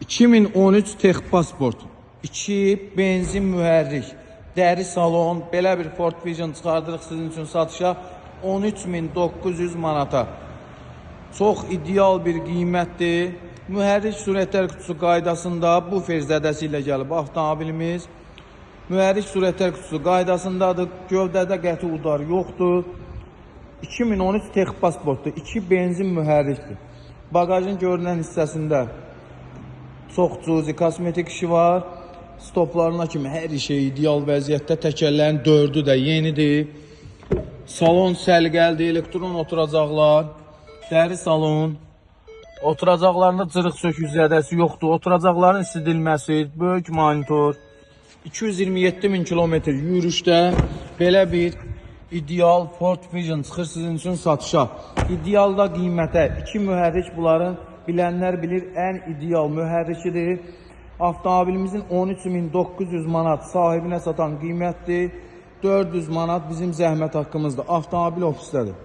2013 Texpasport 2 benzin mühərrik dəri salon belə bir Ford Vision çıxardırıq sizin üçün satışa 13.900 manata. Çox ideal bir qiymətdir. Mühərrik sürətlər qutusu qaydasında bu zədəsi ilə gəlib avtomobilimiz. Mühərrik sürətlər qutusu qaydasındadır. Gövdədə qəti udar yoxdur. 2013 Texpasportdur. 2 benzin mühərrikdir. Bagajın görünən hissəsində çox cüzi kosmetik işi var. Stoplarına kimi hər şey ideal vəziyyətdə. Təkərlərin 4'ü də yenidir. Salon səliqəlidir. Elektron oturacaqlar. Dəri salon. Oturacaqlarında cırıq sökük zədəsi yoxdur. Oturacaqların isidilməsi, böyük monitor. 227.000 kilometr yürüşdə belə bir ideal Ford Vision çıxır sizin üçün satışa. İdealda qiymətə 2 mühərrik bunların bilənlər bilir ən ideal mühərrikidir. Avtomobilimizin 13.900 manat sahibinə satan qiymətdir. 400 manat bizim zəhmət haqqımızdır. Avtomobil ofisdədir.